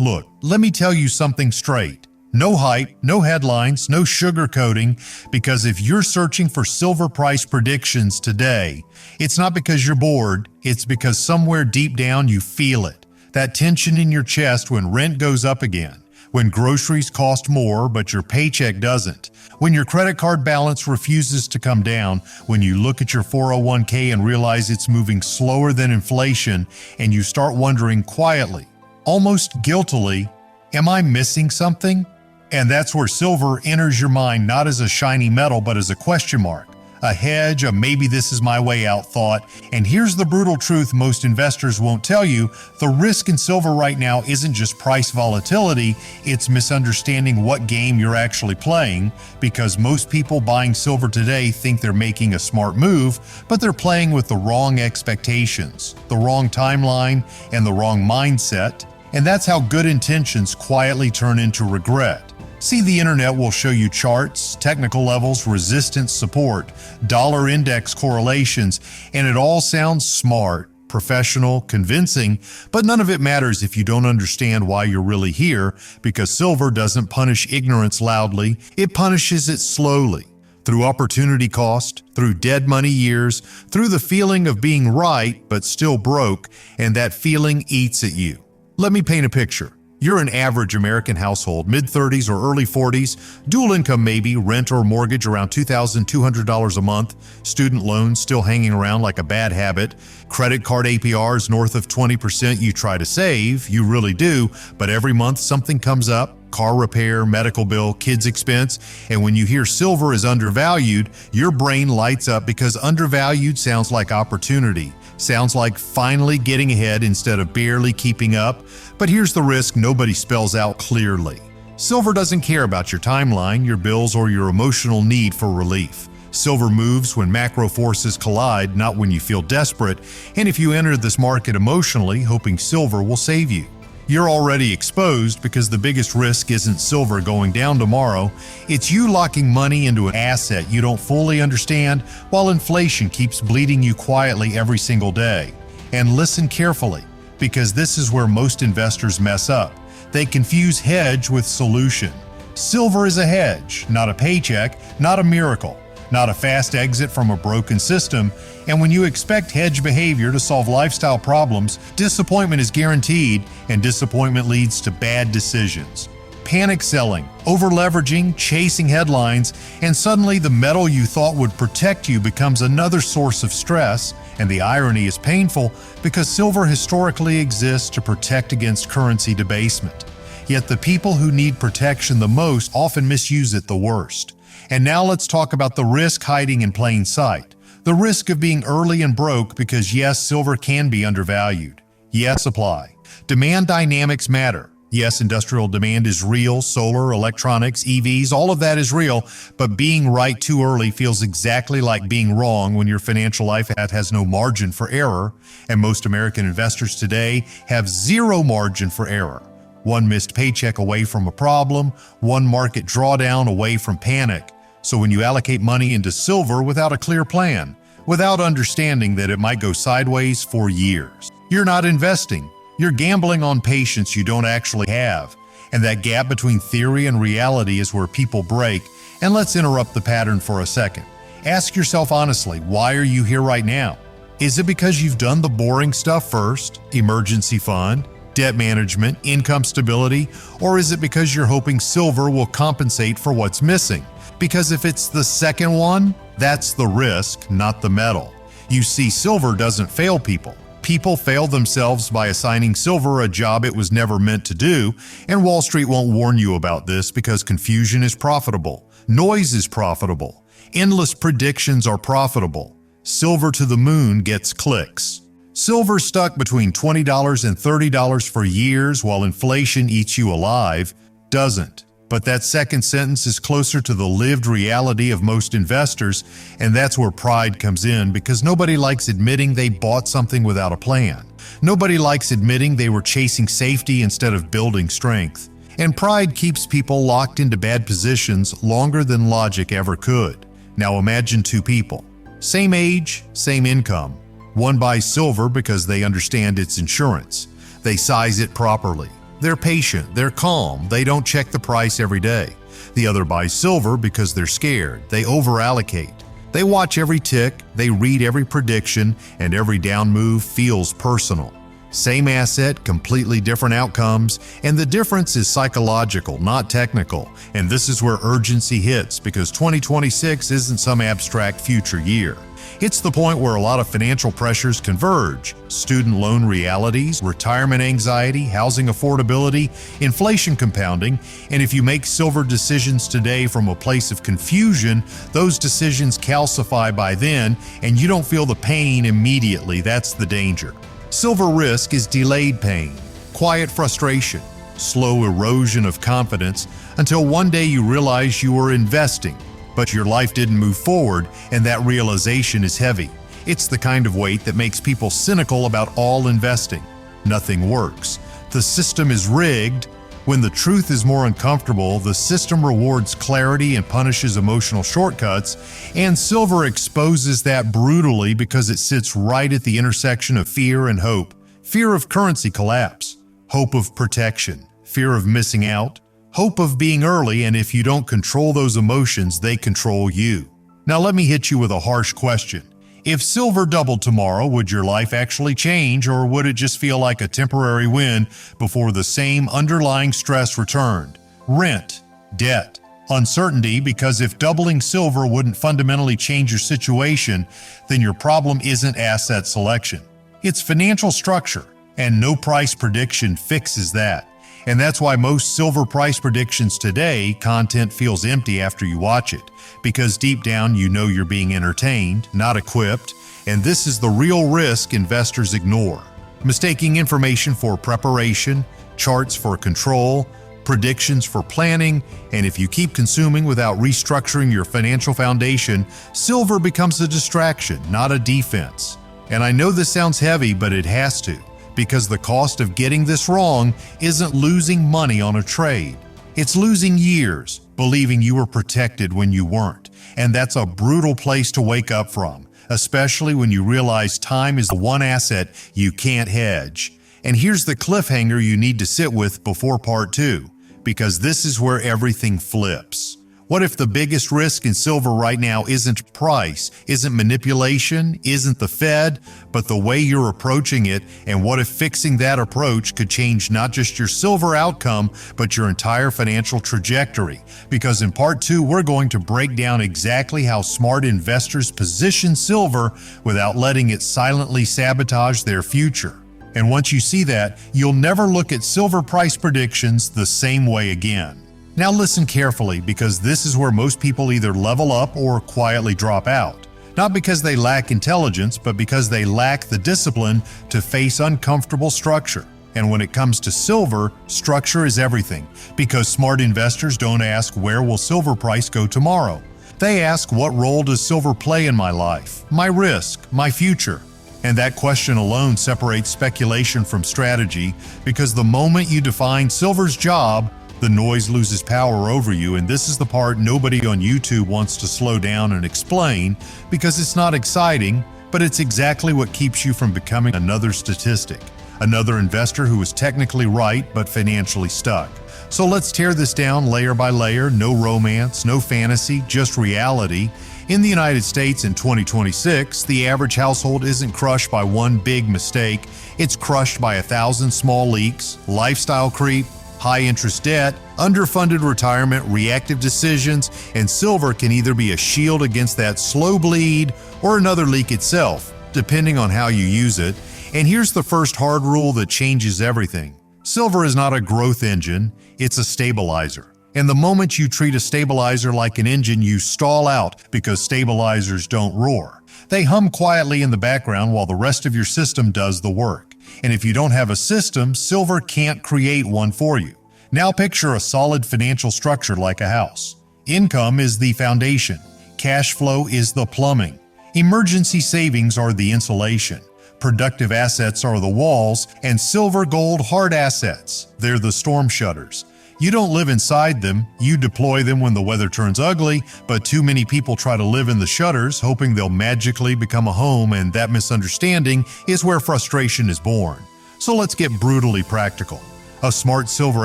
Look, let me tell you something straight. No hype, no headlines, no sugarcoating, because if you're searching for silver price predictions today, it's not because you're bored, it's because somewhere deep down you feel it. That tension in your chest when rent goes up again, when groceries cost more but your paycheck doesn't, when your credit card balance refuses to come down, when you look at your 401k and realize it's moving slower than inflation, and you start wondering quietly, almost guiltily, am I missing something? And that's where silver enters your mind not as a shiny metal but as a question mark, a hedge, a maybe this is my way out thought. And here's the brutal truth most investors won't tell you: the risk in silver right now isn't just price volatility, it's misunderstanding what game you're actually playing, because most people buying silver today think they're making a smart move, but they're playing with the wrong expectations, the wrong timeline, and the wrong mindset. And that's how good intentions quietly turn into regret. See, the internet will show you charts, technical levels, resistance, support, dollar index correlations, and it all sounds smart, professional, convincing, but none of it matters if you don't understand why you're really here, because silver doesn't punish ignorance loudly, it punishes it slowly. Through opportunity cost, through dead money years, through the feeling of being right but still broke, and that feeling eats at you. Let me paint a picture. You're an average American household, mid-30s or early 40s, dual income maybe, rent or mortgage around $2,200 a month, student loans still hanging around like a bad habit, credit card APRs north of 20%. You try to save, you really do, but every month something comes up, car repair, medical bill, kids expense, and when you hear silver is undervalued, your brain lights up, because undervalued sounds like opportunity. Sounds like finally getting ahead instead of barely keeping up. But here's the risk nobody spells out clearly. Silver doesn't care about your timeline, your bills, or your emotional need for relief. Silver moves when macro forces collide, not when you feel desperate. And if you enter this market emotionally, hoping silver will save you, you're already exposed, because the biggest risk isn't silver going down tomorrow. It's you locking money into an asset you don't fully understand while inflation keeps bleeding you quietly every single day. And listen carefully, because this is where most investors mess up. They confuse hedge with solution. Silver is a hedge, not a paycheck, not a miracle, not a fast exit from a broken system. And when you expect hedge behavior to solve lifestyle problems, disappointment is guaranteed, and disappointment leads to bad decisions. Panic selling, over-leveraging, chasing headlines, and suddenly the metal you thought would protect you becomes another source of stress. And the irony is painful, because silver historically exists to protect against currency debasement. Yet the people who need protection the most often misuse it the worst. And now let's talk about the risk hiding in plain sight. The risk of being early and broke, because yes, silver can be undervalued. Yes, supply. Demand dynamics matter. Yes, industrial demand is real, solar, electronics, EVs, all of that is real, but being right too early feels exactly like being wrong when your financial life has no margin for error, and most American investors today have zero margin for error. One missed paycheck away from a problem, one market drawdown away from panic. So when you allocate money into silver without a clear plan, without understanding that it might go sideways for years, you're not investing. You're gambling on patience you don't actually have. And that gap between theory and reality is where people break. And let's interrupt the pattern for a second. Ask yourself honestly, why are you here right now? Is it because you've done the boring stuff first, emergency fund, debt management, income stability, or is it because you're hoping silver will compensate for what's missing? Because if it's the second one, that's the risk, not the metal. You see, silver doesn't fail people. People fail themselves by assigning silver a job it was never meant to do, and Wall Street won't warn you about this, because confusion is profitable, noise is profitable, endless predictions are profitable. Silver to the moon gets clicks. Silver stuck between $20 and $30 for years while inflation eats you alive doesn't. But that second sentence is closer to the lived reality of most investors, and that's where pride comes in, because nobody likes admitting they bought something without a plan. Nobody likes admitting they were chasing safety instead of building strength. And pride keeps people locked into bad positions longer than logic ever could. Now imagine two people, same age, same income. One buys silver because they understand its insurance. They size it properly. They're patient, they're calm, they don't check the price every day. The other buys silver because they're scared, they overallocate. They watch every tick, they read every prediction, and every down move feels personal. Same asset, completely different outcomes, and the difference is psychological, not technical. And this is where urgency hits, because 2026 isn't some abstract future year. It's the point where a lot of financial pressures converge: student loan realities, retirement anxiety, housing affordability, inflation compounding. And if you make silver decisions today from a place of confusion, those decisions calcify by then, and you don't feel the pain immediately. That's the danger. Silver risk is delayed pain, quiet frustration, slow erosion of confidence, until one day you realize you were investing, but your life didn't move forward, and that realization is heavy. It's the kind of weight that makes people cynical about all investing. Nothing works. The system is rigged. When the truth is more uncomfortable, the system rewards clarity and punishes emotional shortcuts, and silver exposes that brutally because it sits right at the intersection of fear and hope. Fear of currency collapse, hope of protection, fear of missing out, hope of being early, and if you don't control those emotions, they control you. Now let me hit you with a harsh question. If silver doubled tomorrow, would your life actually change, or would it just feel like a temporary win before the same underlying stress returned? Rent, debt, uncertainty, because if doubling silver wouldn't fundamentally change your situation, then your problem isn't asset selection. It's financial structure, and no price prediction fixes that. And that's why most silver price predictions today, content feels empty after you watch it, because deep down you know you're being entertained, not equipped, and this is the real risk investors ignore. Mistaking information for preparation, charts for control, predictions for planning, and if you keep consuming without restructuring your financial foundation, silver becomes a distraction, not a defense. And I know this sounds heavy, but it has to. Because the cost of getting this wrong isn't losing money on a trade. It's losing years believing you were protected when you weren't. And that's a brutal place to wake up from, especially when you realize time is the one asset you can't hedge. And here's the cliffhanger you need to sit with before part 2, because this is where everything flips. What if the biggest risk in silver right now isn't price, isn't manipulation, isn't the Fed, but the way you're approaching it? And what if fixing that approach could change not just your silver outcome, but your entire financial trajectory? Because in part 2, we're going to break down exactly how smart investors position silver without letting it silently sabotage their future. And once you see that, you'll never look at silver price predictions the same way again. Now listen carefully, because this is where most people either level up or quietly drop out. Not because they lack intelligence, but because they lack the discipline to face uncomfortable structure. And when it comes to silver, structure is everything, because smart investors don't ask, where will silver price go tomorrow? They ask, what role does silver play in my life, my risk, my future? And that question alone separates speculation from strategy, because the moment you define silver's job, the noise loses power over you, and this is the part nobody on YouTube wants to slow down and explain, because it's not exciting, but it's exactly what keeps you from becoming another statistic, another investor who is technically right but financially stuck. So let's tear this down layer by layer. No romance, no fantasy, just reality. In the United States in 2026, the average household isn't crushed by one big mistake. It's crushed by 1,000 small leaks, lifestyle creep, high-interest debt, underfunded retirement, reactive decisions, and silver can either be a shield against that slow bleed or another leak itself, depending on how you use it. And here's the first hard rule that changes everything. Silver is not a growth engine, it's a stabilizer. And the moment you treat a stabilizer like an engine, you stall out, because stabilizers don't roar. They hum quietly in the background while the rest of your system does the work. And if you don't have a system, silver can't create one for you. Now picture a solid financial structure like a house. Income is the foundation. Cash flow is the plumbing. Emergency savings are the insulation. Productive assets are the walls, and silver gold hard assets. They're the storm shutters. You don't live inside them, you deploy them when the weather turns ugly, but too many people try to live in the shutters, hoping they'll magically become a home, and that misunderstanding is where frustration is born. So let's get brutally practical. A smart silver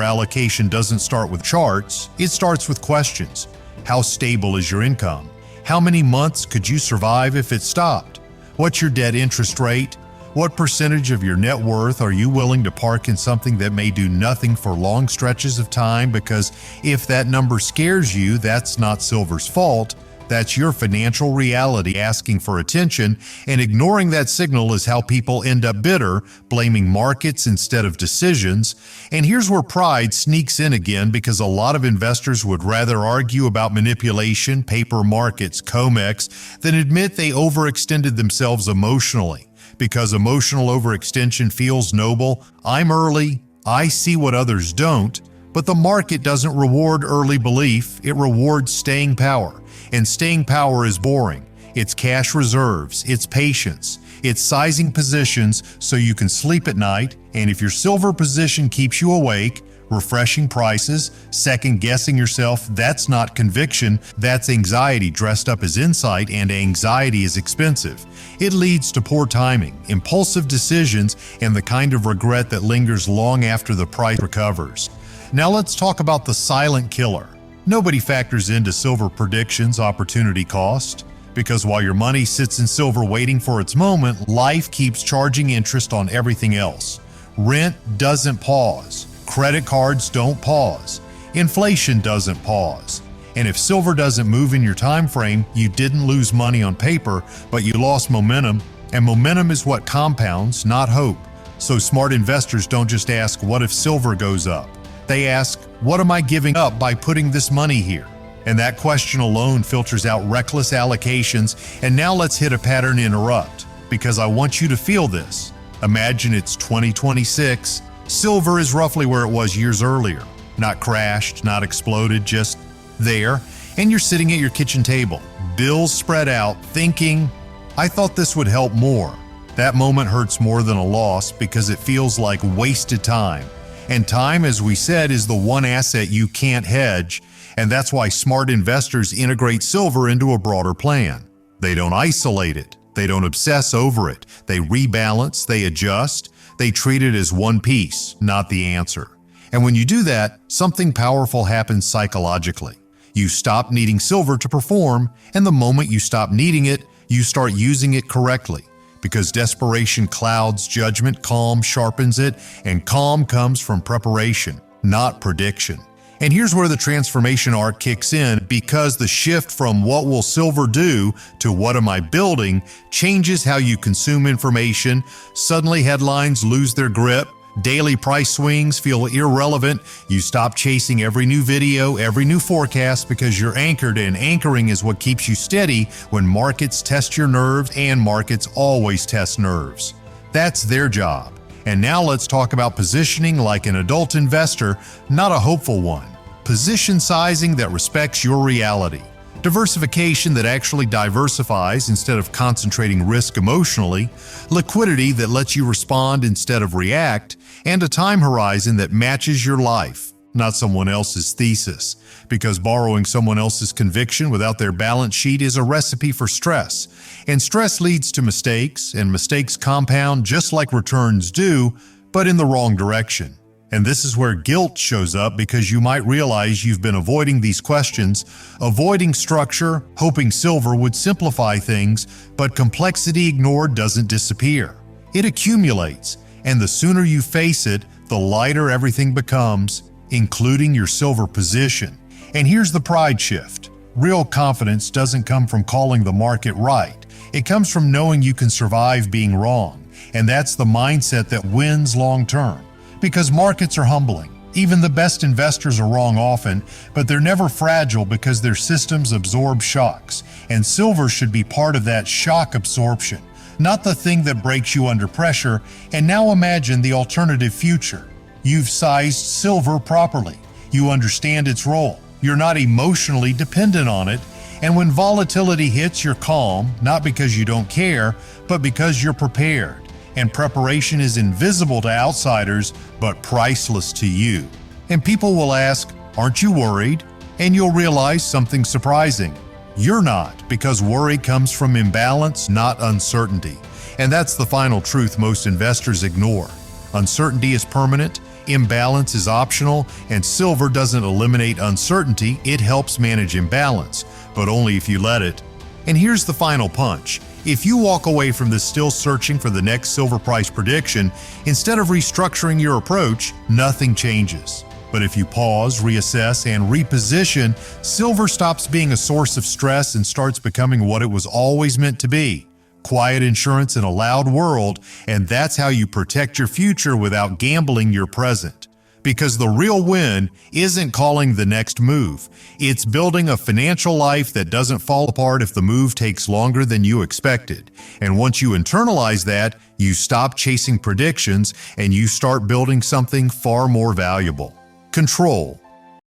allocation doesn't start with charts, it starts with questions. How stable is your income? How many months could you survive if it stopped? What's your debt interest rate? What percentage of your net worth are you willing to park in something that may do nothing for long stretches of time? Because if that number scares you, that's not silver's fault. That's your financial reality asking for attention, and ignoring that signal is how people end up bitter, blaming markets instead of decisions. And here's where pride sneaks in again, because a lot of investors would rather argue about manipulation, paper markets, COMEX, than admit they overextended themselves emotionally. Because emotional overextension feels noble. I'm early, I see what others don't, but the market doesn't reward early belief, it rewards staying power. And staying power is boring. It's cash reserves, it's patience, it's sizing positions so you can sleep at night, and if your silver position keeps you awake, refreshing prices, second-guessing yourself, that's not conviction, that's anxiety dressed up as insight, and anxiety is expensive. It leads to poor timing, impulsive decisions, and the kind of regret that lingers long after the price recovers. Now let's talk about the silent killer. Nobody factors into silver predictions opportunity cost, because while your money sits in silver waiting for its moment, life keeps charging interest on everything else. Rent doesn't pause. Credit cards don't pause. Inflation doesn't pause. And if silver doesn't move in your time frame, you didn't lose money on paper, but you lost momentum, and momentum is what compounds, not hope. So smart investors don't just ask, what if silver goes up? They ask, what am I giving up by putting this money here? And that question alone filters out reckless allocations. And now let's hit a pattern interrupt, because I want you to feel this. Imagine it's 2026. Silver is roughly where it was years earlier. Not crashed, not exploded, just there. And you're sitting at your kitchen table, bills spread out, thinking, I thought this would help more. That moment hurts more than a loss because it feels like wasted time. And time, as we said, is the one asset you can't hedge, and that's why smart investors integrate silver into a broader plan. They don't isolate it. They don't obsess over it. They rebalance, they adjust, they treat it as one piece, not the answer. And when you do that, something powerful happens psychologically. You stop needing silver to perform, and the moment you stop needing it, you start using it correctly. Because desperation clouds judgment, calm sharpens it, and calm comes from preparation, not prediction. And here's where the transformation arc kicks in, because the shift from what will silver do to what am I building changes how you consume information. Suddenly headlines lose their grip. Daily price swings feel irrelevant. You stop chasing every new video, every new forecast, because you're anchored, and anchoring is what keeps you steady when markets test your nerves, and markets always test nerves. That's their job. And now let's talk about positioning like an adult investor, not a hopeful one. Position sizing that respects your reality. Diversification that actually diversifies instead of concentrating risk emotionally, liquidity that lets you respond instead of react, and a time horizon that matches your life, not someone else's thesis. Because borrowing someone else's conviction without their balance sheet is a recipe for stress. And stress leads to mistakes, and mistakes compound just like returns do, but in the wrong direction. And this is where guilt shows up, because you might realize you've been avoiding these questions, avoiding structure, hoping silver would simplify things, but complexity ignored doesn't disappear. It accumulates, and the sooner you face it, the lighter everything becomes, including your silver position. And here's the pride shift. Real confidence doesn't come from calling the market right. It comes from knowing you can survive being wrong, and that's the mindset that wins long term. Because markets are humbling. Even the best investors are wrong often, but they're never fragile because their systems absorb shocks. And silver should be part of that shock absorption, not the thing that breaks you under pressure. And now imagine the alternative future. You've sized silver properly. You understand its role. You're not emotionally dependent on it. And when volatility hits, you're calm, not because you don't care, but because you're prepared. And preparation is invisible to outsiders, but priceless to you. And people will ask, aren't you worried? And you'll realize something surprising. You're not, because worry comes from imbalance, not uncertainty. And that's the final truth most investors ignore. Uncertainty is permanent. Imbalance is optional, and silver doesn't eliminate uncertainty, it helps manage imbalance, but only if you let it. And here's the final punch. If you walk away from this still searching for the next silver price prediction, instead of restructuring your approach, nothing changes. But if you pause, reassess, and reposition, silver stops being a source of stress and starts becoming what it was always meant to be. Quiet insurance in a loud world, and that's how you protect your future without gambling your present. Because the real win isn't calling the next move. It's building a financial life that doesn't fall apart if the move takes longer than you expected. And once you internalize that, you stop chasing predictions and you start building something far more valuable. Control.